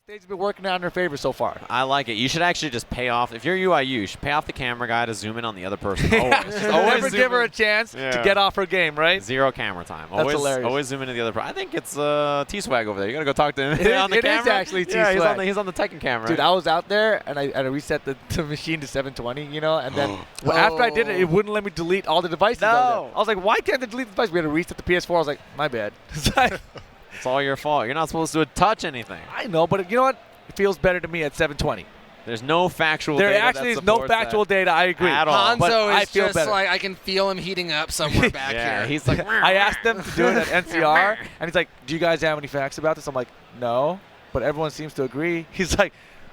stage has been working out in her favor so far. I like it. You should actually just pay off. If you're UIU, you should pay off the camera guy to zoom in on the other person. Always. Never give her a chance to get off her game, right? Zero camera time. That's hilarious. Always zoom into the other person. I think it's T-Swag over there. You got to go talk to him on the it camera. Is actually T-Swag. Yeah, he's on the Tekken camera. Dude, I was out there, and I reset the machine to 720, you know, and then after I did it, it wouldn't let me delete all the devices. No. I was like, why can't I delete the device? We had to reset the PS4. I was like, my bad. It's all your fault. You're not supposed to touch anything. I know, but you know what? It feels better to me at 720. There's no factual data. There actually is no factual data. I agree. At all. Hanzo is just better. like, I can feel him heating up somewhere back here. He's like, I asked them to do it at NCR, and he's like, do you guys have any facts about this? I'm like, no, but everyone seems to agree. He's like,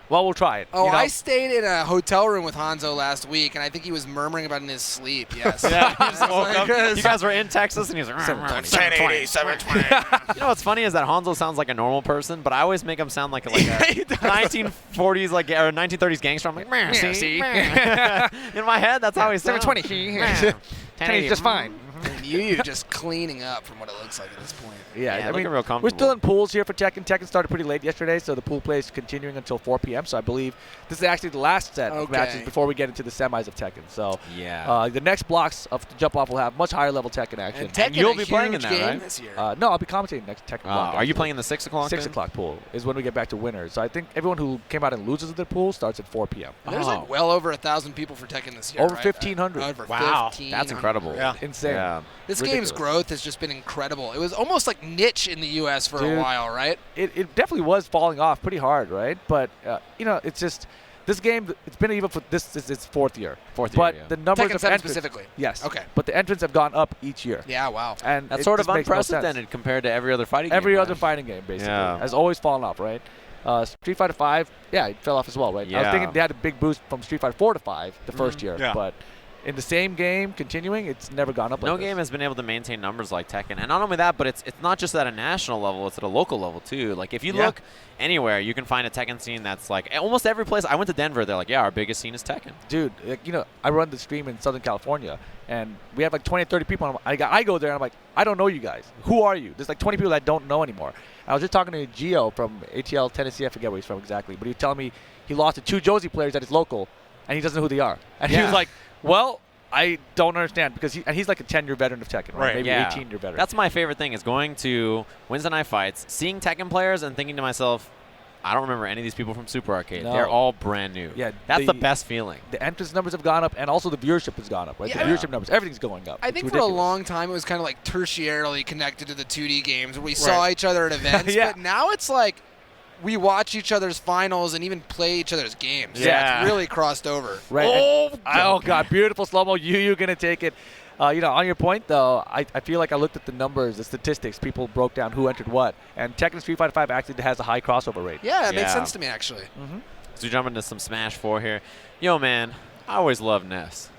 well, we'll try it. Oh, you know? I stayed in a hotel room with Hanzo last week, and I think he was murmuring about it in his sleep. Yes. Yeah, he just woke up. You guys were in Texas, and he was like, 720, 720. You know what's funny is that Hanzo sounds like a normal person, but I always make him sound like a 1940s or 1930s gangster. I'm like, see? In my head, that's how he sounds. 720. He's just fine. And you just cleaning up from what it looks like at this point. Yeah, I mean, real comfortable. We're still in pools here for Tekken. Tekken started pretty late yesterday, so the pool play is continuing until 4 p.m. So I believe this is actually the last set of matches before we get into the semis of Tekken. So the next blocks of the jump off will have much higher level Tekken action. And Tekken, you'll be playing in that, right? This year. No, I'll be commentating next Tekken block. Are you playing in the 6 o'clock? 6 o'clock pool is when we get back to winners. So I think everyone who came out and loses their pool starts at 4 p.m. There's like well over 1,000 people for Tekken this year. Over right? 1,500. Over wow, 1,500. that's incredible. Yeah. Insane. Yeah. This game's growth has just been incredible. It was almost like niche in the U.S. for a while, right? It definitely was falling off pretty hard, right? But, it's just this game, it's been even for this is its fourth year. But the numbers Tekken of 7 entrants, specifically. yes. Okay. But the entrants have gone up each year. Yeah, wow. And that's it sort of just makes no sense. unprecedented compared to every other fighting game. Every other fighting game, basically, has always fallen off, right? Street Fighter 5, it fell off as well, right? I was thinking they had a big boost from Street Fighter 4 to 5 the first year, but in the same game, continuing, it's never gone up like No this. game has been able to maintain numbers like Tekken. And not only that, but it's not just at a national level, it's at a local level too. Like if you look anywhere, you can find a Tekken scene that's like almost every place. I went to Denver, they're like, our biggest scene is Tekken. Dude, I run the stream in Southern California, and we have like 20 or 30 people. And I go there, and I'm like, I don't know you guys. Who are you? There's like 20 people that I don't know anymore. I was just talking to Gio from ATL Tennessee. I forget where he's from exactly, but he was telling me he lost to 2 Josie players at his local, and he doesn't know who they are. And he was like, well, I don't understand because he's like a 10-year veteran of Tekken, right? Maybe 18-year veteran. That's my favorite thing is going to Wednesday night fights, seeing Tekken players, and thinking to myself, I don't remember any of these people from Super Arcade. No. They're all brand new. Yeah, that's the best feeling. The entrance numbers have gone up, and also the viewership has gone up, right? The viewership numbers, everything's going up. I think for a long time it was kind of like tertiarily connected to the 2D games where we saw each other at events, but now it's like we watch each other's finals and even play each other's games. Yeah. It's really crossed over. Right. Oh God, beautiful slow-mo. You're going to take it. On your point, though, I feel like I looked at the numbers, the statistics. People broke down who entered what. And Tekken Street Fighter 5 actually has a high crossover rate. Yeah, it makes sense to me, actually. So we jump into some Smash 4 here. Yo, man, I always love Ness.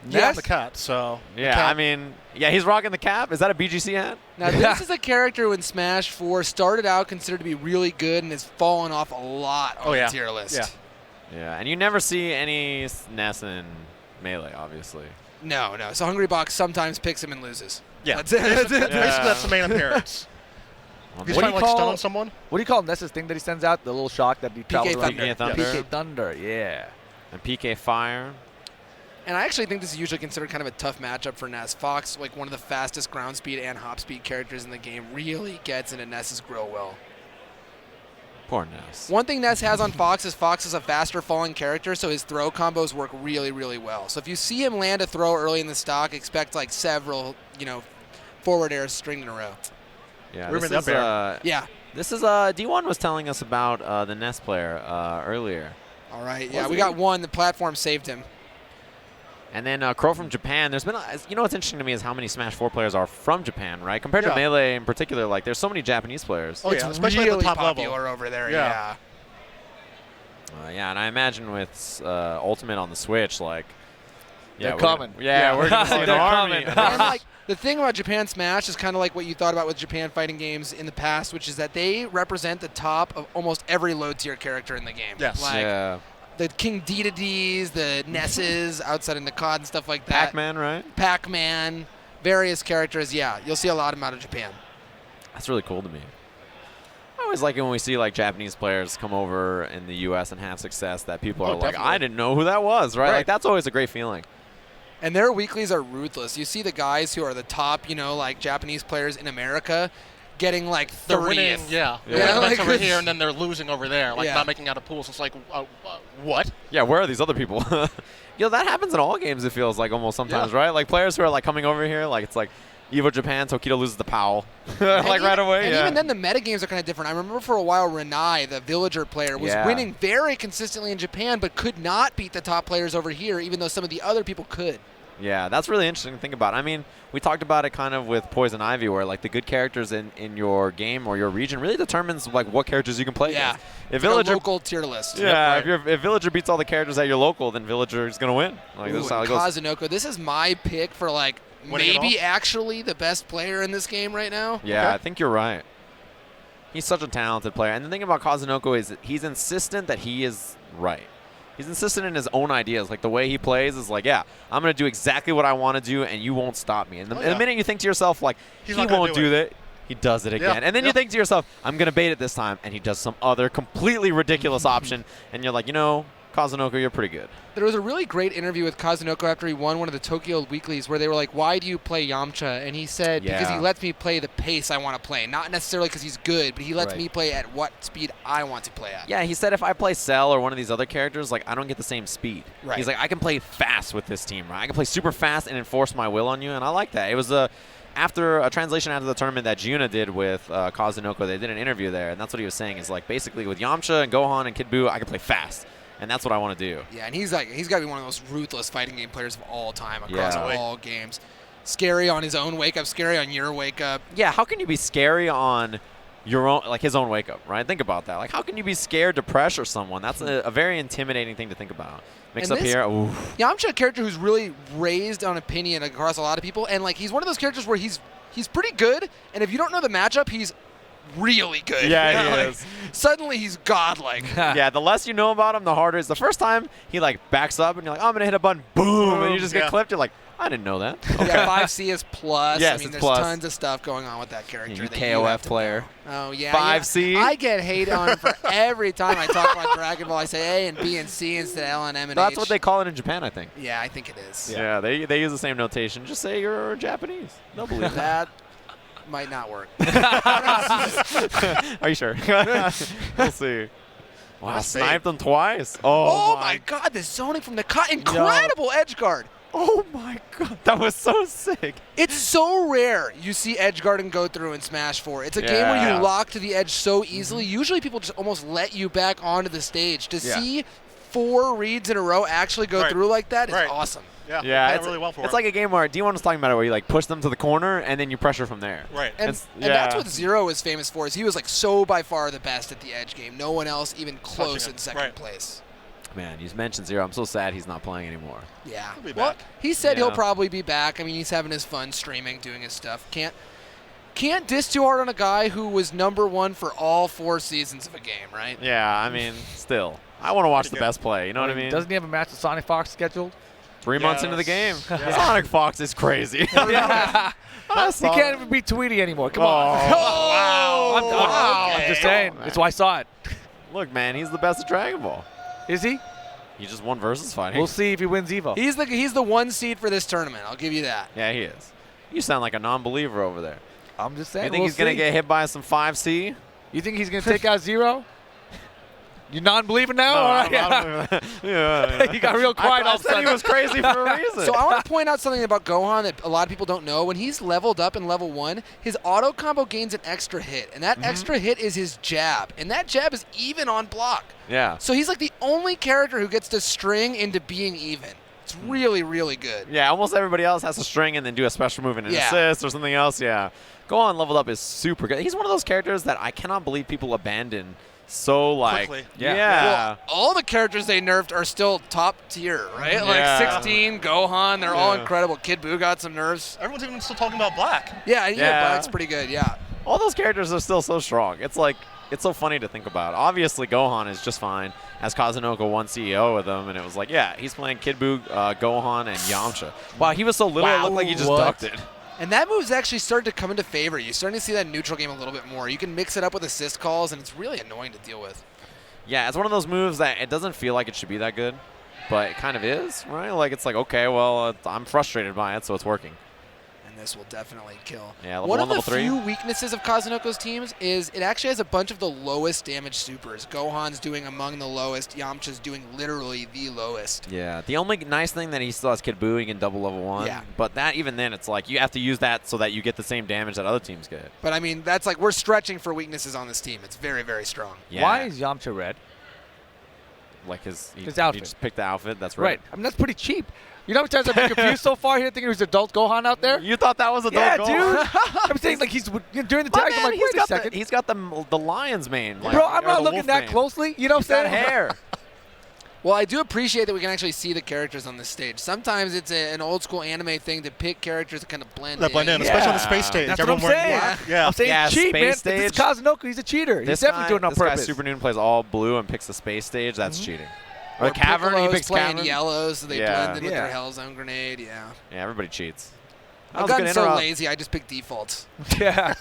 Yeah, the cat, so. Yeah, I mean, he's rocking the cap. Is that a BGC hat? Now, this is a character when Smash 4 started out considered to be really good and has fallen off a lot on the tier list. Yeah, and you never see any Ness in Melee, obviously. No. So Hungry Box sometimes picks him and loses. Yeah. That's it. Basically, that's the main appearance. He's trying to like stun someone. What do you call Ness's thing that he sends out? The little shock that he travels around? PK Thunder. PK Thunder, yeah. And PK Fire. And I actually think this is usually considered kind of a tough matchup for Ness. Fox, like one of the fastest ground speed and hop speed characters in the game, really gets into Ness's grill well. Poor Ness. One thing Ness has on Fox is a faster falling character, so his throw combos work really, really well. So if you see him land a throw early in the stock, expect like several, forward airs stringed in a row. Yeah, this is, This is D1 was telling us about the Ness player earlier. All right, we got one. The platform saved him. And then Crow from Japan. There's been, what's interesting to me is how many Smash 4 players are from Japan, right? Compared to Melee in particular, like there's so many Japanese players. Oh, it's especially really at the top popular level over there. Yeah. And I imagine with Ultimate on the Switch, like they're coming. We're gonna see an army. And like the thing about Japan Smash is kind of like what you thought about with Japan fighting games in the past, which is that they represent the top of almost every low tier character in the game. Yes. Like, the King Dedades, the Nesses outside in the COD and stuff like that. Pac-Man, right? always like it when we see like Japanese players come over in the U.S. and have success that people are like, definitely. I didn't know who that was, right? Like that's always a great feeling. And their weeklies are ruthless. You see the guys who are the top, like Japanese players in America getting like 30th. They're winning, Yeah, like like over it's- here, and then they're losing over there, like Yeah. not making out of pools. It's like, what? Yeah, where are these other people? That happens in all games, it feels like almost sometimes, Yeah. right? Like players who are like coming over here, like it's like EVO Japan, Tokido loses the Powell. And like right even- away, And yeah. even then, the metagames are kind of different. I remember for a while, Renai, the villager player, was Yeah. winning very consistently in Japan, but could not beat the top players over here, even though some of the other people could. Yeah, that's really interesting to think about. I mean, we talked about it kind of with Poison Ivy, where like the good characters in your game or your region really determines like what characters you can play Yeah. against. If Like a Villager, local tier list. yeah, Yep, if Villager beats all the characters at your local, then Villager is gonna win. Like this Ooh, is how it and goes. Kazunoko. This is my pick for like Winning it maybe all? actually the best player in this game right now. Yeah, Okay. I think you're right. He's such a talented player, and the thing about Kazunoko is that he's insistent that he is right. He's insistent in his own ideas. Like the way he plays is like, yeah, I'm gonna do exactly what I want to do, and you won't stop me. And Oh, the yeah. minute you think to yourself like, He's he not gonna won't do do that, he does it again. And then you Yep. think to yourself, I'm gonna bait it this time, and he does some other completely ridiculous option, and you're like, Kazunoko, you're pretty good. There was a really great interview with Kazunoko after he won one of the Tokyo weeklies where they were like, why do you play Yamcha? And he said, because he Yeah. lets me play the pace I want to play. Not necessarily because he's good, but he lets Right. me play at what speed I want to play at. Yeah, he said if I play Cell or one of these other characters, like I don't get the same speed. Right. He's like, I can play fast with this team, right? I can play super fast and enforce my will on you, and I like that. It was after a translation after the tournament that Giuna did with Kazunoko. They did an interview there, and that's what he was saying. Is like basically with Yamcha and Gohan and Kid Buu, I can play fast, and that's what I want to do. Yeah, and he's got to be one of the most ruthless fighting game players of all time across Yeah. all games. Scary on his own wake up, scary on your wake up. Yeah, how can you be scary on your own, like his own wake up, right? Think about that. Like, how can you be scared to pressure someone? That's a very intimidating thing to think about. Mix And up this- here, ooh. Yamcha, a character who's really raised on opinion across a lot of people, and like he's one of those characters where he's pretty good, and if you don't know the matchup, he's really good. Yeah, he Like, is. Suddenly he's godlike. Yeah, the less you know about him, the harder it is. The first time he like backs up and you're like, oh, I'm gonna hit a button, boom, and you just get Yeah. clipped. You're like, I didn't know that. Yeah, 5C is plus. Yes, I mean, it's there's plus. tons of stuff going on with that character. You that KOF have to player. know. Oh yeah. 5C? Yeah. I get hate on for every time I talk about Dragon Ball. I say A and B and C instead of L and M and That's H. what they call it in Japan, I think. Yeah, I think it is. Yeah, they use the same notation. Just say you're Japanese. They'll believe that. That might not work. Are you sure? We'll see. Wow, We'll see. sniped them twice. Oh my God, the zoning from the cut. Incredible edge guard. Oh my god, that was so sick. It's so rare you see edge guard and go through in Smash 4. It's a game where Yeah. you lock to the edge so easily. Usually people just almost let you back onto the stage. To Yeah. see 4 reads in a row actually go Right. through like that is Right. awesome. Yeah, Yeah, playing it's really well for it's him. like a game where D1 was talking about it, where you like push them to the corner and then you pressure from there. Right. And, It's- and that's yeah. what Zero is famous for. Is he was like so by far the best at the edge game. No one else even close Touching in it. second Right. place. Man, you mentioned Zero. I'm so sad he's not playing anymore. Yeah. He'll be Well, back. he said Yeah. he'll probably be back. I mean, he's having his fun streaming, doing his stuff. Can't diss too hard on a guy who was #1 for all 4 seasons of a game, right? Yeah, I mean, still, I want to watch the Pretty good. best play. You know what I mean? Doesn't he have a match with Sonic Fox scheduled? 3 months into the game, Yeah. Sonic Fox is crazy. Yeah. He saw can't it. even beat Tweety anymore. Come on. Oh, wow. I'm just saying. That's why I saw it. Look, man, he's the best at Dragon Ball. Is he? He just won versus fighting. We'll see if he wins EVO. He's the 1 seed for this tournament. I'll give you that. Yeah, he is. You sound like a non-believer over there. I'm just saying. You think we'll he's going to see. get hit by some 5C? You think he's going to take out Zero? You non-believer now? No, All I right. don't believe that. Yeah. You got real quiet all I of a said he sudden. was crazy for a reason. So I want to point out something about Gohan that a lot of people don't know. When he's leveled up in level 1, his auto combo gains an extra hit, and that extra hit is his jab, and that jab is even on block. Yeah. So he's like the only character who gets to string into being even. It's really, really good. Yeah, almost everybody else has to string and then do a special move and an Yeah. assist or something else. Yeah. Gohan leveled up is super good. He's one of those characters that I cannot believe people abandon so, like, Quickly. yeah. Well, all the characters they nerfed are still top tier, right? Yeah. Like 16, Gohan, they're all Yeah. incredible. Kid Buu got some nerfs. Everyone's even still talking about Black. Yeah, Yeah. Black's pretty good, yeah. All those characters are still so strong. It's like, it's so funny to think about. Obviously, Gohan is just fine, as Kazunoko won CEO with him, and it was like, yeah, he's playing Kid Buu, Gohan, and Yamcha. Wow, he was so little, it looked like he just What? ducked it. And that move's actually started to come into favor. You're starting to see that neutral game a little bit more. You can mix it up with assist calls, and it's really annoying to deal with. Yeah, it's one of those moves that it doesn't feel like it should be that good, but it kind of is, right? Like, it's like, okay, well, I'm frustrated by it, so it's working. And this will definitely kill. Yeah, level one 1, of the level 3. few weaknesses of Kazunoko's teams is it actually has a bunch of the lowest damage supers. Gohan's doing among the lowest. Yamcha's doing literally the lowest. Yeah, the only nice thing that he still has Kid Booing in double level 1. Yeah. But that, even then, it's like you have to use that so that you get the same damage that other teams get. But, I mean, that's like we're stretching for weaknesses on this team. It's very, very strong. Yeah. Why is Yamcha red? Like his outfit. He just picked the outfit. That's Right. I mean, that's pretty cheap. You know how many times I've been confused so far here thinking it was adult Gohan out there? You thought that was adult Yeah, goal? dude. I'm saying, like, he's during the My tag, I'm man, like, wait a second. he's got the lion's mane. Like, Bro, I'm or not the looking wolf that mane. closely. You know what He's I'm got saying? hair. Well, I do appreciate that we can actually see the characters on this stage. Sometimes it's an old school anime thing to pick characters that kind of blend That blend in, especially on the space stage. That's what I'm Everyone wearing saying. black. Yeah. I'm saying Yeah, cheap, man. space This is stage. Kazunoko. He's a cheater. He's definitely doing it on this purpose. guy, Super Noon, plays all blue and picks the space stage. That's cheating. Or Or Cavern, he Piccolo's picks playing Cavern. yellow, so they Yeah. blend in with Yeah. their Hellzone Grenade. Yeah. Yeah, everybody cheats. That I've was a gotten good so interrupt. lazy, I just pick defaults. Yeah.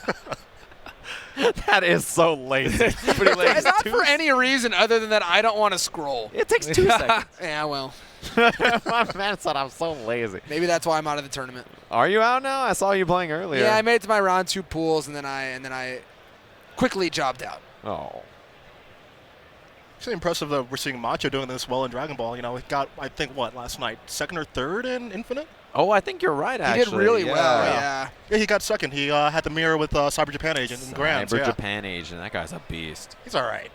That is so lazy. It's pretty lazy. It's not for any reason other than that I don't want to scroll. It takes 2 seconds. Yeah, well, My man said I'm so lazy. maybe that's why I'm out of the tournament. Are you out now? I saw you playing earlier. Yeah, I made it to my round 2 pools, and then I quickly jobbed out. Oh. It's impressive that we're seeing Macho doing this well in Dragon Ball. You know, he got, I think, what, last night? 2nd or 3rd in Infinite? Oh, I think you're right, actually. He did really well, yeah. Yeah, he got 2nd. He had the mirror with Cyber Japan Agent in Grand. Cyber Yeah. Japan Agent. That guy's a beast. He's all right.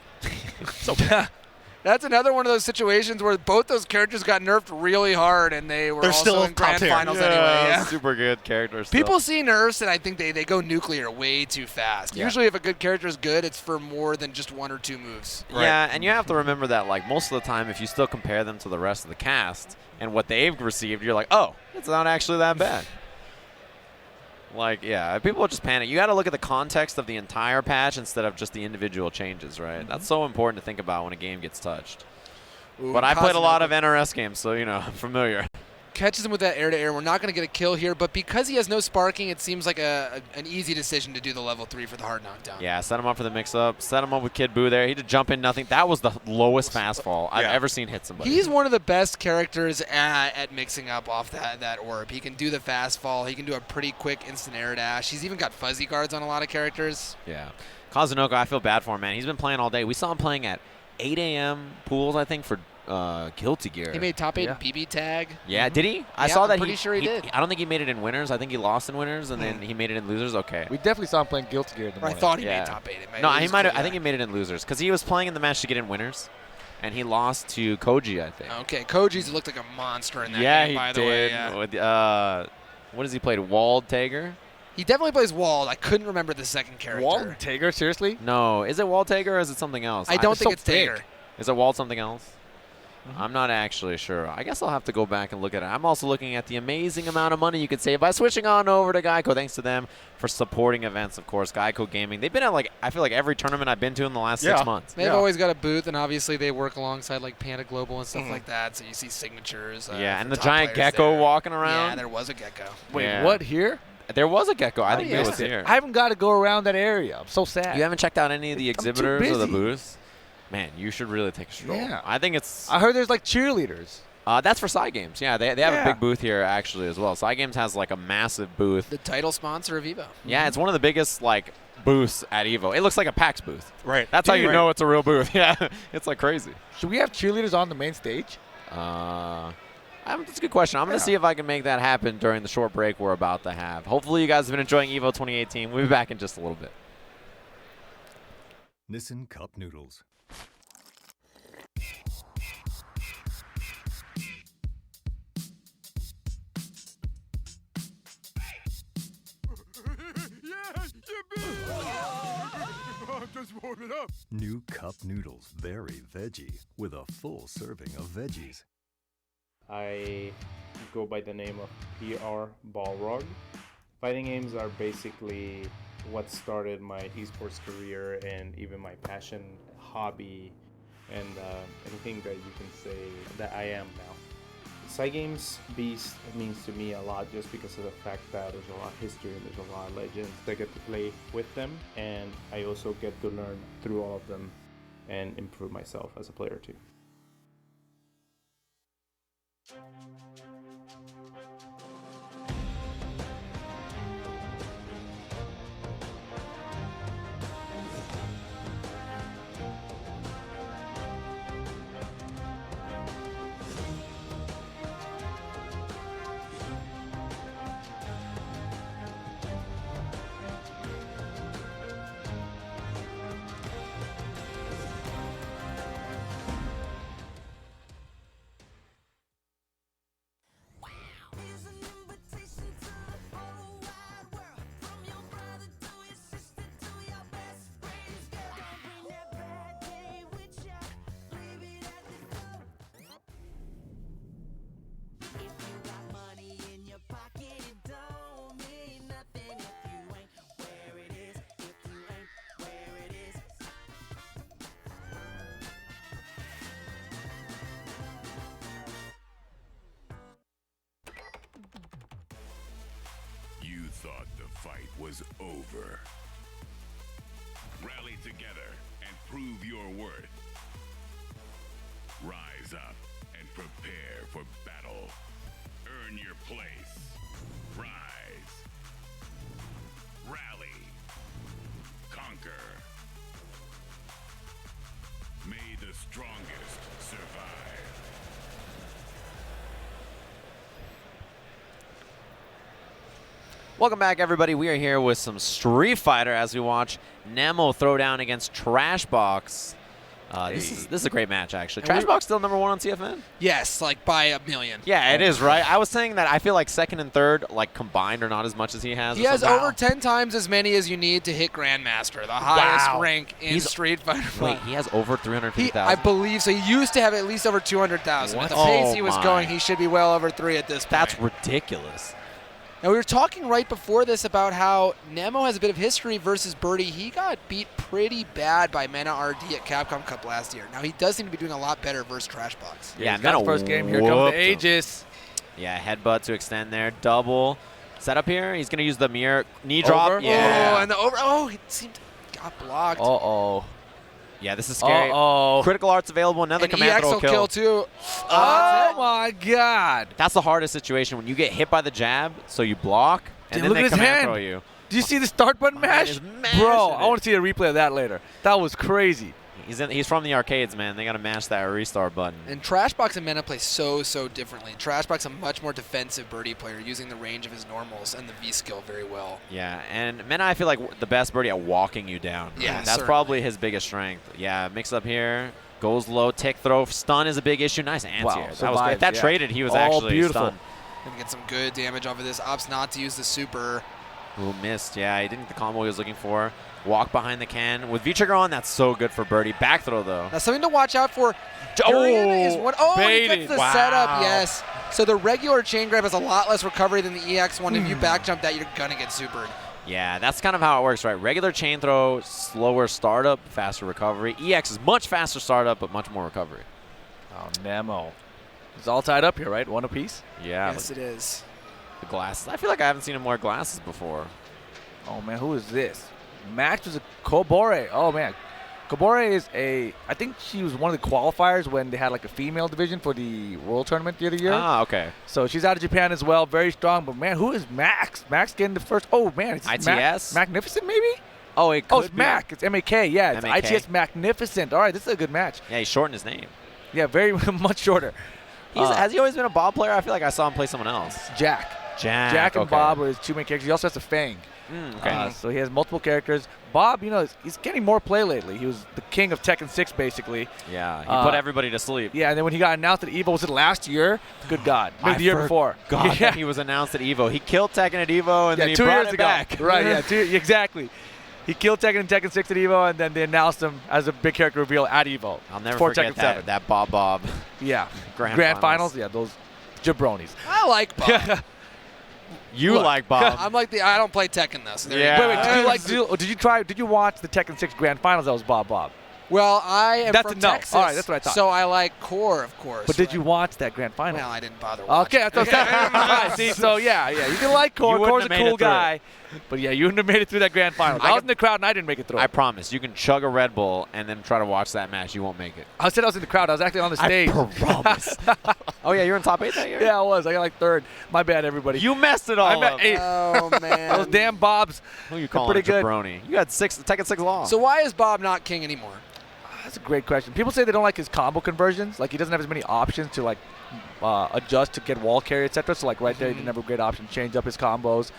That's another one of those situations where both those characters got nerfed really hard, and they were They're also still in top grand tier. finals anyway. Yeah. Super good characters. still. People see nerfs, and I think they go nuclear way too fast. Yeah. Usually if a good character is good, it's for more than just 1 or 2 moves. Yeah, and you have to remember that, like, most of the time, if you still compare them to the rest of the cast and what they've received, you're like, oh, it's not actually that bad. Like, yeah, people just panic. You got to look at the context of the entire patch instead of just the individual changes, right? That's so important to think about when a game gets touched. Ooh, But I played a lot of Kazunoko NRS games, so, you know, I'm familiar. catches him with that air-to-air. We're not going to get a kill here, but because he has no sparking, it seems like an easy decision to do the level 3 for the hard knockdown. Yeah, set him up for the mix-up. Set him up with Kid Buu there. He did jump in nothing. That was the lowest fast fall I've ever seen hit somebody. He's one of the best characters at mixing up off that orb. He can do the fast fall. He can do a pretty quick instant air dash. He's even got fuzzy guards on a lot of characters. Yeah. Kazunoko, I feel bad for him, man. He's been playing all day. We saw him playing at 8 a.m. pools, I think, for Guilty Gear. He made top 8 in BB tag. Yeah, did he? I Yeah, saw I'm that pretty sure he did. I don't think he made it in winners. I think he lost in winners, and then he made it in losers. Okay. We definitely saw him playing Guilty Gear in the Or I morning. thought he Yeah. made top 8. No, he might have. I think he made it in losers because he was playing in the match to get in winners, and he lost to Koji, I think. Okay, Koji's looked like a monster in that Yeah, game, he by the did. way. Yeah. With, what does he play? Walled Tager? He definitely plays Walled. I couldn't remember the second character. Walton Tager, seriously? No, is it Walled Tager or is it something else? I don't It's think so it's big. Tager. Is it Walled something else? I'm not actually sure. I guess I'll have to go back and look at it. I'm also looking at the amazing amount of money you could save by switching on over to Geico. Thanks to them for supporting events, of course. Geico Gaming. They've been at, like, I feel like every tournament I've been to in the last 6 months. They've always got a booth, and obviously they work alongside like Panda Global and stuff Mhm. like that. So you see signatures. Yeah, for and the top giant players gecko there. walking around. Yeah, there was a gecko. Wait, Yeah. what, here? There was a gecko. I think yeah. it was here. I haven't got to go around that area. I'm so sad. You haven't checked out any of the I'm too exhibitors or the busy. booths? Man, you should really take a stroll. Yeah. I think it's... I heard there's like cheerleaders. That's for Side Games. Yeah, they have a Yeah. big booth here, actually, as well. Side Games has, like, a massive booth. The title sponsor of EVO. Yeah, it's one of the biggest, like, booths at EVO. It looks like a PAX booth. Right. That's how you Dude. know it's a real booth. Yeah, it's, like, crazy. Should we have cheerleaders on the main stage? That's a good question. I'm going to see if I can make that happen during the short break we're about to have. Hopefully you guys have been enjoying EVO 2018. We'll be back in just a little bit. Nissin Cup Noodles. New Cup Noodles, very veggie, with a full serving of veggies. I go by the name of PR Balrog. Fighting games are basically what started my esports career and even my passion, hobby, and anything that you can say that I am now. Cygames Beast means to me a lot just because of the fact that there's a lot of history and there's a lot of legends that get to play with them, and I also get to learn through all of them and improve myself as a player too. You thought the fight was over. Rally together and prove your worth. Rise up and prepare for battle. Earn your place. Rise. Rally. Conquer. May the strongest survive. Welcome back, everybody. We are here with some Street Fighter as we watch Nemo throw down against Trashbox. This is a great match, actually. Trashbox still #1 on CFN? Yes, like by a million. Yeah, it is, right? I was saying that I feel like second and third, like combined, are not as much as he has. He has over 10 times as many as you need to hit Grandmaster, the highest rank in Street Fighter. Wait, he has over 350,000? I believe so. He used to have at least over 200,000. At the pace he was going, he should be well over 3 at this point. That's ridiculous. Now, we were talking right before this about how Nemo has a bit of history versus Birdie. He got beat pretty bad by Mena RD at Capcom Cup last year. Now, he does seem to be doing a lot better versus Trashbox. Yeah, Mena first game. Here comes the Aegis. Yeah, headbutt to extend there. Double setup here. He's going to use the mirror knee drop. Over? Yeah. Oh, and the over. Oh, it seemed got blocked. Uh-oh. Yeah, this is scary. Uh-oh. Critical art's available. Another And command EX throw will kill. kill too. Oh, my God. That's the hardest situation when you get hit by the jab, so you block, and Dude, then look they at his command hand. throw you. Do you see the start button Man mash? is mashing Bro, I it. want to see a replay of that later. That was crazy. He's from the arcades, man. They got to mash that restart button. And Trashbox and Mena play so differently. Trashbox a much more defensive Birdie player, using the range of his normals and the V skill very well. Yeah, and Mena, I feel like the best Birdie at walking you down. Yeah, That's certainly. probably his biggest strength. Yeah, mix up here. Goes low, tick throw. Stun is a big issue. Nice anti-air. Wow, That was survives, great. That yeah. traded, he was Oh, actually beautiful. stunned. Gonna get some good damage off of this. Opts not to use the super. Ooh, missed. Yeah, he didn't get the combo he was looking for. Walk behind the can. With V-trigger on, that's so good for Birdie. Back throw, though. Now something to watch out for. Oh, Durian is one. Oh, he baited. gets the Wow. setup. Yes. So the regular chain grab has a lot less recovery than the EX one. If you back jump that, you're gonna get supered. Yeah, that's kind of how it works, right? Regular chain throw, slower startup, faster recovery. EX is much faster startup, but much more recovery. Oh, Nemo. It's all tied up here, right? One apiece? Yeah, Yes, it is. the glasses. I feel like I haven't seen him wear glasses before. Oh, man, who is this? Max was a Kobore. Oh, man. Kobore is I think she was one of the qualifiers when they had like a female division for the World Tournament the other year. Ah, okay. So she's out of Japan as well, very strong. But, man, who is Max? Max getting the first. Oh, man. It's ITS? Magnificent, maybe? Oh, it could Oh, it's be. Mac. It's MAK. Yeah, it's MAK. ITS Magnificent. All right, this is a good match. Yeah, he shortened his name. Yeah, very much shorter. Has he always been a Bob player? I feel like I saw him play someone else. Jack. Jack. Jack and okay. Bob are his two main characters. He also has a Fang. Okay. So he has multiple characters. Bob, he's getting more play lately. He was the king of Tekken 6, basically. Yeah, he put everybody to sleep. Yeah, and then when he got announced at EVO, was it last year? Good God. Maybe the year before. God, Yeah, he was announced at EVO. He killed Tekken at EVO, and then he 2 brought years it ago. back. Right, yeah, exactly. He killed Tekken in Tekken 6 at EVO, and then they announced him as a big character reveal at EVO. I'll never for forget Tekken 7. that Bob. Yeah. Grand Finals. Yeah, those jabronis. I like Bob. You Look. like Bob. I'm like I don't play Tekken though. So there Yeah. you go. Did you watch the Tekken 6 Grand Finals? That was Bob. Well, I am That's from a no. Texas, All right, that's what I thought. so I like core, of course. But did right? you watch that grand final? Well, I didn't bother watching. Okay, that's what I'm saying. See, so yeah, you can like Core. You wouldn't Core's a have made cool it through. guy. But yeah, you wouldn't have made it through that grand final. I was in the crowd and I didn't make it through. I promise. You can chug a Red Bull and then try to watch that match. You won't make it. I said I was in the crowd. I was actually on the stage. I promise. Oh, yeah, you're in top 8 that year? Yeah, I was. I got like 3rd. My bad, everybody. You messed it all up. Oh, man. Those damn Bobs. Who are you They're calling pretty a good. jabroni? You had Tekken 6 law. So why is Bob not king anymore? That's a great question. People say they don't like his combo conversions. Like he doesn't have as many options to like adjust to get wall carry, etc. So like right there, he didn't have a great option to change up his combos.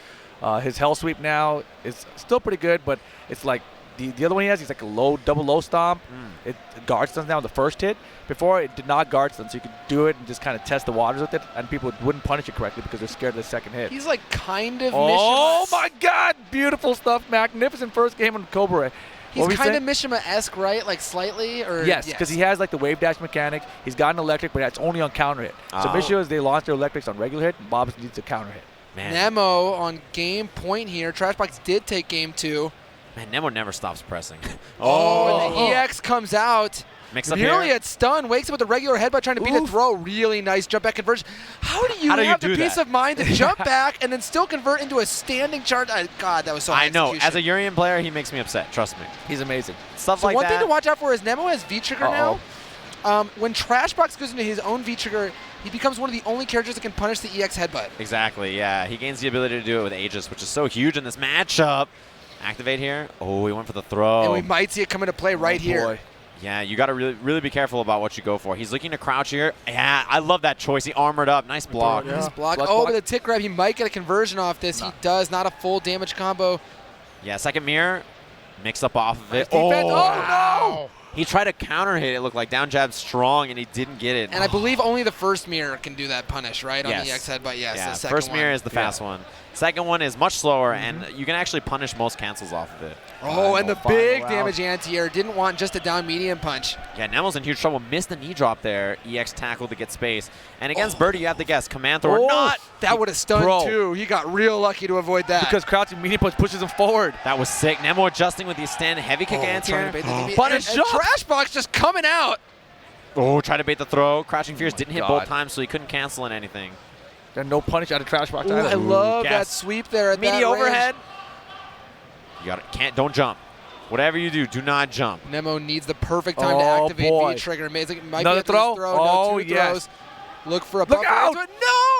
His hell sweep now is still pretty good, but it's like the other one he has. He's like a double low stomp. It guard stuns now on the first hit. Before it did not guard stun, so you could do it and just kind of test the waters with it, and people wouldn't punish it correctly because they're scared of the second hit. He's like kind of Oh Mishima. my God! Beautiful stuff. Magnificent first game on Cobra. He's kind of Mishima-esque, right? Like slightly, or yes, because he has like the wave dash mechanic. He's got an electric, but it's only on counter hit. So Mishima's, they launch their electrics on regular hit, and Bob's needs a counter hit. Man. Nemo on game point here. Trashbox did take game 2. Man, Nemo never stops pressing. And the EX comes out. Mix up Nearly here. at stun, wakes up with a regular headbutt trying to beat a throw. Really nice jump back conversion. How do you have the peace of mind to jump back and then still convert into a standing charge? God, that was so high I know. execution. As a Urian player, he makes me upset. Trust me. He's amazing. Stuff So like one that. thing to watch out for is Nemo has V-Trigger now. When Trashbox goes into his own V-Trigger, he becomes one of the only characters that can punish the EX headbutt. Exactly, yeah. He gains the ability to do it with Aegis, which is so huge in this matchup. Activate here. Oh, he went for the throw. And we might see it come into play right here. Boy. Yeah, you got to really be careful about what you go for. He's looking to crouch here. Yeah, I love that choice. He armored up. Nice block. Nice block. Block, Oh, block. but the tick grab, he might get a conversion off this. He does. Not a full damage combo. Yeah, second mirror. Mix up off of it. Defense. Oh, wow. no! He tried to counter hit. It looked like down jab strong, and he didn't get it. And I believe only the first mirror can do that punish, right? Yes. On the EX headbutt, yes. Yeah, The second first mirror one. is the fast one. Second one is much slower, and you can actually punish most cancels off of it. Oh, and the Final big round. damage anti-air. Didn't want just a down medium punch. Yeah, Nemo's in huge trouble. Missed the knee drop there. EX tackle to get space. And against Birdie, you have to guess. Command throw or not. That would have stunned Bro. too. He got real lucky to avoid that. Because crouching medium punch pushes him forward. That was sick. Nemo adjusting with the stand heavy kick trying anti-air. to bait the DB. Punish and shot. Trashbox just coming out. Oh, try to bait the throw. Crouching Fierce didn't hit God. both times, so he couldn't cancel in anything. There's no punish out of trash box Ooh, either. I love that yes. sweep there at Meaty that range. overhead. You got it. Don't jump. Whatever you do not jump. Nemo needs the perfect time to Oh, activate boy. V-Trigger. Amazing. Might Another be able to throw? No, Oh, 2 yes. throws. Look for a Look buffer. out! No, and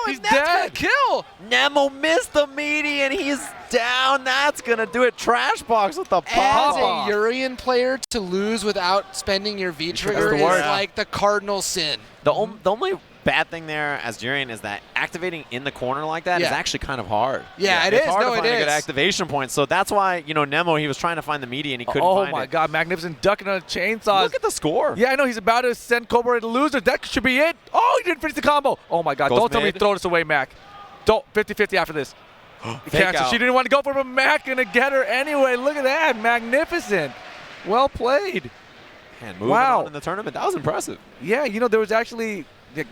He's that's gonna dead. kill. Nemo missed the meaty, and he's down. That's going to do it. Trash box with the As pop. a Urian player, to lose without spending your V-Trigger That's is the worst. like the cardinal sin. The only bad thing there as Durian is that activating in the corner like that is Yeah. actually kind of hard. Yeah, it it's is. hard No, to it find a good is. activation point. So that's why, Nemo, he was trying to find the meaty and he couldn't Oh find my it. God, Magnificent ducking on a chainsaw. Look at the score. Yeah, I know. He's about to send Cobra to loser. That should be it. Oh, he didn't finish the combo. Oh my God. Goes Don't tell me mid. you throw this away, Mac. Don't. 50-50 after this. Fake Cancel. out. She didn't want to go for it, but Mac going to get her anyway. Look at that. Magnificent. Well played. Man, moving Wow. on in the tournament, that was impressive. Yeah, there was actually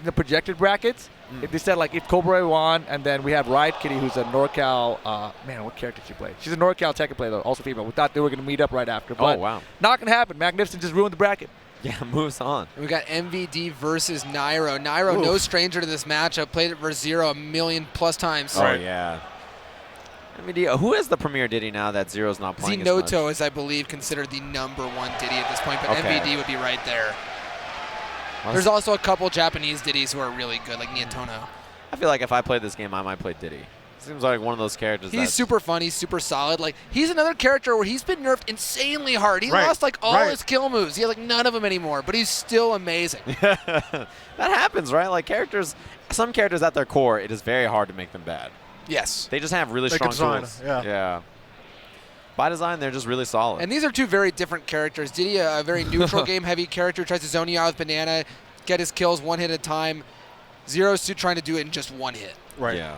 the projected brackets. They said, like, if Cobra won, and then we have Riot Kitty, who's a NorCal. Man, what character she played? She's a NorCal Tekken player, though, also female. We thought they were going to meet up right after. But wow. not going to happen. Magnificent just ruined the bracket. Yeah, moves on. We got MVD versus Nairo. Nairo, no stranger to this matchup. Played it versus Zero a million plus times. Oh, yeah. I mean, who is the premier Diddy now that Zero's not playing as much? Zenoto is, I believe, considered the #1 Diddy at this point, but Okay. MVD would be right there. Well, There's also a couple Japanese Diddies who are really good, like Niantono. I feel like if I played this game, I might play Diddy. Seems like one of those characters He's that's super fun. He's super solid. Like, he's another character where he's been nerfed insanely hard. He Right, lost like all right. his kill moves. He has like none of them anymore, but he's still amazing. that happens, right? Like some characters at their core, it is very hard to make them bad. Yes. They just have really They strong could design, tools. yeah. By design, they're just really solid. And these are two very different characters. Diddy, a very neutral game-heavy character, tries to zone you out with Banana, get his kills one hit at a time. Zero's trying to do it in just one hit. Right. Yeah.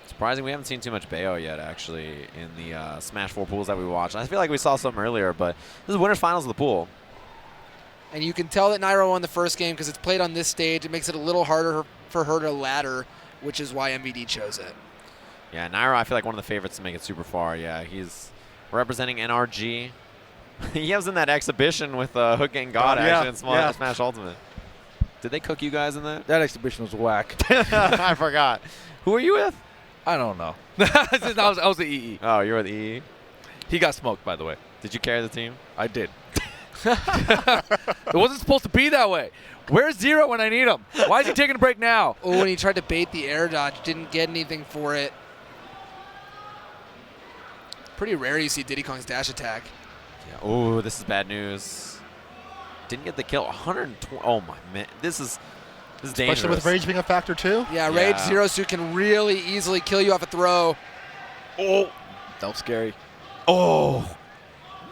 Surprising, we haven't seen too much Bayo yet, actually, in the Smash 4 pools that we watched. I feel like we saw some earlier, but this is winners finals of the pool. And you can tell that Nairo won the first game because it's played on this stage. It makes it a little harder for her to ladder, which is why MVD chose it. Yeah, Nairo, I feel like one of the favorites to make it super far. Yeah, he's representing NRG. He was in that exhibition with Hook and God yeah, actually in Smash Ultimate. Did they cook you guys in that? That exhibition was whack. I forgot. Who were you with? I don't know. I was the EE. Oh, you were with EE. He got smoked, by the way. Did you carry the team? I did. It wasn't supposed to be that way. Where's Zero when I need him? Why is he taking a break now? Oh, and he tried to bait the air dodge. Didn't get anything for it. Pretty rare you see Diddy Kong's dash attack. Yeah. Oh, this is bad news. Didn't get the kill. 120. Oh my man, this is dangerous. Especially with Rage being a factor too. Yeah, Rage Zero Suit can really easily kill you off a throw. Oh, that was scary. Oh,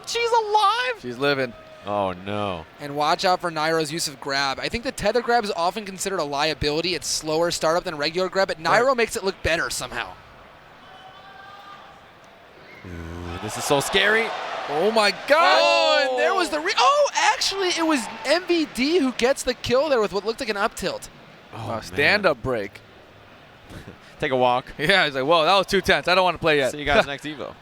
she's alive. She's living. Oh no. And watch out for Nairo's use of grab. I think the tether grab is often considered a liability. It's slower startup than regular grab, but Nairo makes it look better somehow. Ooh, this is so scary. Oh my God! Oh, and there was the actually it was MVD who gets the kill there with what looked like an up tilt. Oh, stand-up break. Take a walk. Yeah, he's like, whoa, that was too tense. I don't want to play yet. See you guys next Evo.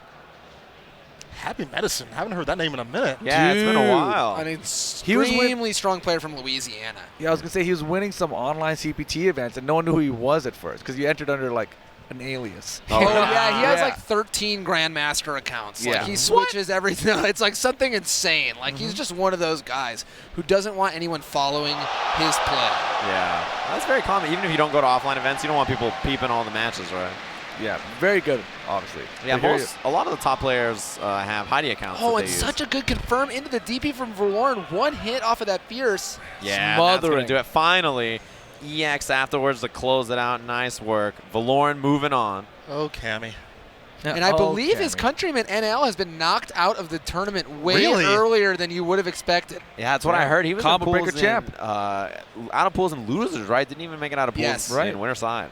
Happy Medicine. Haven't heard that name in a minute. Yeah, it's been a Dude. while. An extremely strong player from Louisiana. Yeah, I was going to say he was winning some online CPT events, and no one knew who he was at first because he entered under, like, an alias. Oh, yeah, he has Yeah. like 13 Grandmaster accounts. Yeah. Like he switches everything. It's like something insane. Like he's just one of those guys who doesn't want anyone following his play. Yeah, that's very common. Even if you don't go to offline events, you don't want people peeping all the matches, right? Yeah, very good, obviously. Yeah, But here a lot of the top players have Heidi accounts. Oh, that and they such use. a good confirm into the DP from Verloren. One hit off of that Fierce. Yeah, that's smothering. gonna do it. Finally, EX afterwards to close it out. Nice work. Valoran moving on. Oh, Cammy. Yeah. And I believe his Cammy. countryman NL has been knocked out of the tournament way Really? earlier than you would have expected. Yeah, that's what I heard. He was Combo in breaker pools champ. out of pools and losers, right? Didn't even make it out of pools Yes. Right. in winter side.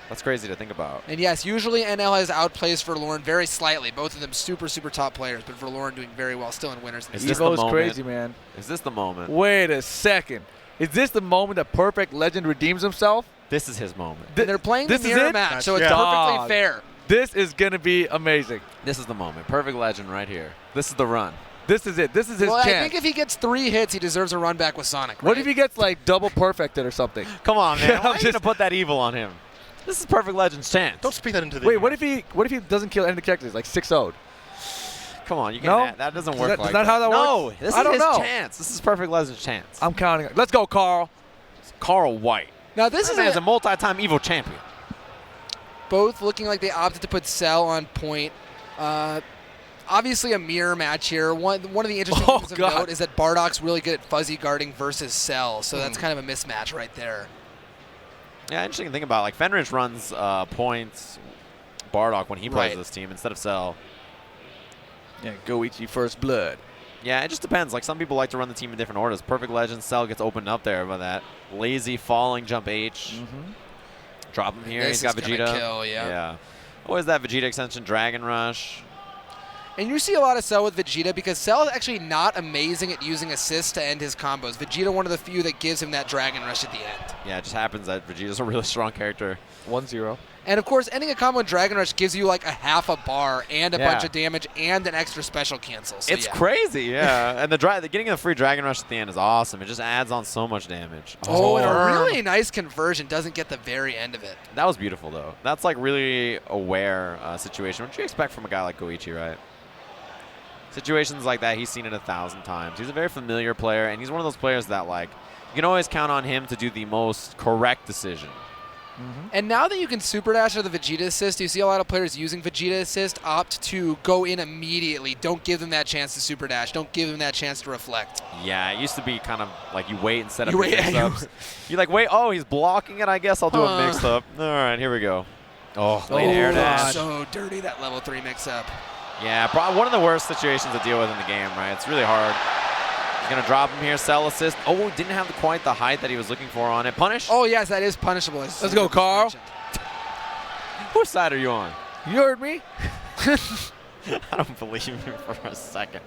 That's crazy to think about. And yes, usually NL has outplays Verloren very slightly. Both of them super, super top players, but Verloren doing very well still in winners. Is this the Evo is moment? crazy, man. Is this the moment? Wait a second. Is this the moment that Perfect Legend redeems himself? This is his moment. And they're playing the this is mirror it? match, so it's Yeah. perfectly Dog. fair. This is going to be amazing. This is the moment. Perfect legend right here. This is the run. This is it. This is his Well, chance. I think if he gets 3 hits, he deserves a run back with Sonic. What right? if he gets like double perfected or something? Come on, man. Yeah, Why I'm are you gonna just- put that evil on him? This is perfect legend's chance. Don't speak that into the Wait, air. what if he doesn't kill any of the characters, like 6-0'd? Come on, you No? can't. That doesn't Is work that- is like that how that No, works? this I is don't his know. chance. This is perfect legend's chance. I'm counting. Let's go, Carl. Carl White. Now this This is man's a multi-time Evo champion. both looking like they opted to put Cell on point. Obviously a mirror match here. One of the interesting Oh, things of God. note is that Bardock's really good at fuzzy guarding versus Cell, so that's kind of a mismatch right there. Yeah, interesting thing about like Fenrich runs points Bardock when he plays Right. this team instead of Cell. Yeah, Goichi First Blood. Yeah, it just depends. Like some people like to run the team in different orders. Perfect Legend Cell gets opened up there by that lazy falling jump H. Drop him here. This He's got is gonna Vegeta. kill, yeah. Always that Vegeta extension, Dragon Rush. And you see a lot of Cell with Vegeta because Cell is actually not amazing at using assists to end his combos. Vegeta, one of the few that gives him that Dragon Rush at the end. Yeah, it just happens that Vegeta's a really strong character. 1-0. And of course, ending a combo in Dragon Rush gives you like a half a bar and a Yeah. bunch of damage and an extra special cancel. So It's yeah. crazy, yeah. And the getting a free Dragon Rush at the end is awesome. It just adds on so much damage. Oh, and a really nice conversion doesn't get the very end of it. That was beautiful, though. That's like really aware situation. What you expect from a guy like Goichi, right? Situations like that, he's seen it 1,000 times. He's a very familiar player, and he's one of those players that, like, you can always count on him to do the most correct decision. And now that you can super dash with the Vegeta assist, you see a lot of players using Vegeta assist opt to go in immediately. Don't give them that chance to super dash. Don't give them that chance to reflect. Yeah, it used to be kind of like you wait and set up You your wait, mix-ups. You like, wait, oh, he's blocking it. I guess I'll do a Huh. mix-up. All right, here we go. Oh, late Oh, air dash. So dirty, that level 3 mix-up. Yeah, probably one of the worst situations to deal with in the game, right? It's really hard. He's going to drop him here, Cell assist. Oh, didn't have quite the height that he was looking for on it. Punish? Oh, yes, that is punishable. Let's go, Carl. Which side are you on? You heard me. I don't believe you for a second.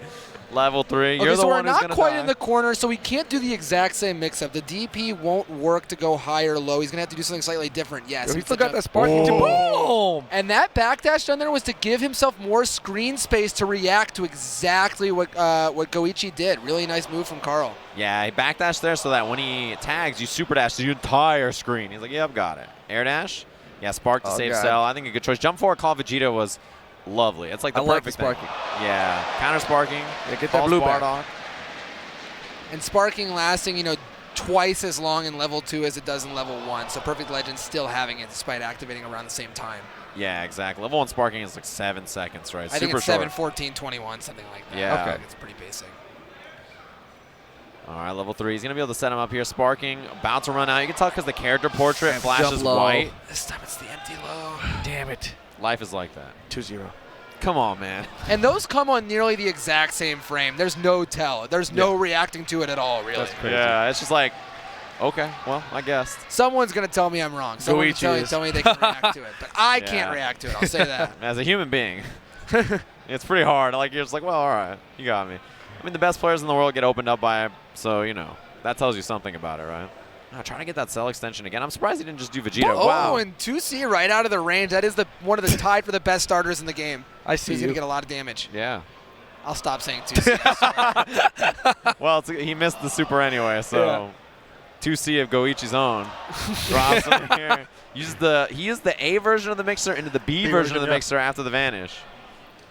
Level 3. Okay, You're the so we're one who's not going to quite die. in the corner, so we can't do the exact same mix-up. The DP won't work to go high or low. He's going to have to do something slightly different. Yes. He it's forgot a- that sparking. Boom! And that backdash down there was to give himself more screen space to react to exactly what Goichi did. Really nice move from Carl. Yeah, he backdashed there so that when he tags, you super dash the entire screen. He's like, yeah, I've got it. Air dash. Yeah, spark to Oh, save God. cell. I think a good choice. Jump forward call Vegeta was lovely. It's like the I like perfect the sparking. thing. Yeah, counter sparking. Yeah, get False that blue bar back. dog. And sparking lasting, twice as long in level 2 as it does in level 1. So Perfect Legend still having it despite activating around the same time. Yeah, exactly. Level 1 sparking is like 7 seconds, right? I think Super it's short. 7, 14, 21, something like that. Yeah. I Okay. think it's pretty basic. All right, level 3. He's going to be able to set him up here. Sparking, about to run out. You can tell because the character portrait Jump flashes low. white. This time it's the empty low. Damn it. Life is like that. 2-0. Come on, man. And those come on nearly the exact same frame. There's no tell. There's no reacting to it at all, really. Yeah, it's just like, okay, well, I guess. Someone's going to tell me I'm wrong. Someone Goichi can is. tell me they can react to it. But I Yeah. can't react to it. I'll say that. As a human being, it's pretty hard. Like, you're just like, well, all right, you got me. I mean, the best players in the world get opened up by him, so, that tells you something about it, right? Trying to get that cell extension again. I'm surprised he didn't just do Vegeta. Oh, Wow. and 2C right out of the range. That is one of the tied for the best starters in the game. I see He's you. going to get a lot of damage. Yeah. I'll stop saying 2C. I swear. Well, he missed the super anyway, so 2C of Goichi's own. Drops him here. He used the A version of the mixer into the B version of the yeah. mixer after the vanish.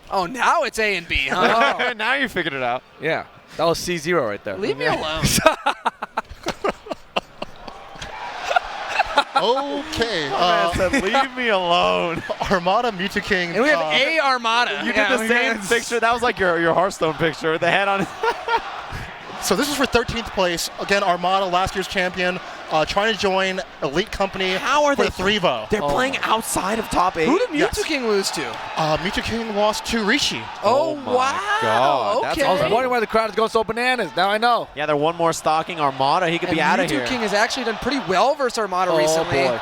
Oh, now it's A and B, huh? Now you figured it out. Yeah. That was C0 right there. Leave me alone. Okay. Man said, leave me alone. Armada Mewtwo King. And we have A Armada. You did the same picture. That was like your Hearthstone picture with the head on it. So this is for 13th place. Again, Armada, last year's champion, trying to join Elite Company How are for they- the 3-vo. They're playing outside of top 8. Who did Mewtwo Yes. King lose to? Mewtwo King lost to Rishi. Oh, my wow. God, that's Okay. I was wondering why the crowd is going so bananas. Now I know. Yeah, they're one more stocking Armada. He could And be out of Mewtwo here. King has actually done pretty well versus Armada recently. Oh, boy.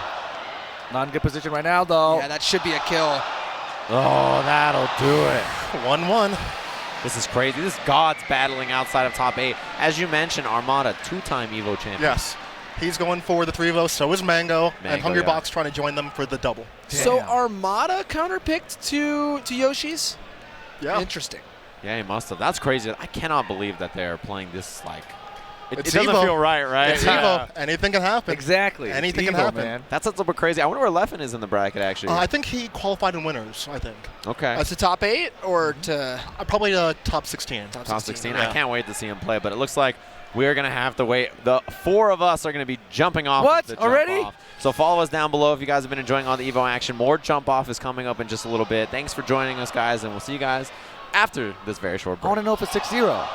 Not in good position right now, though. Yeah, that should be a kill. Oh, that'll do it. 1-1. This is crazy. This is gods battling outside of top 8. As you mentioned, Armada, 2-time EVO champion. Yes. He's going for the 3-vo, so is Mango, and Mango, Hungrybox trying to join them for the double. So Damn. Armada counterpicked to Yoshi's? Yeah. Interesting. Yeah, he must have. That's crazy. I cannot believe that they're playing this, like... It It's doesn't EVO. feel right, right? It's Yeah. EVO. Anything can happen. Exactly. Anything It's can evil, happen. man. That's a little bit crazy. I wonder where Leffen is in the bracket, actually. I think he qualified in winners, I think. Okay. To top 8 or to Probably top 16. Top 16. Yeah. I can't wait to see him play, but it looks like we're going to have to wait. The 4 of us are going to be jumping off. What? The jump Already? off. So follow us down below if you guys have been enjoying all the EVO action. More jump off is coming up in just a little bit. Thanks for joining us, guys, and we'll see you guys after this very short I break. want to know if it's 6-0.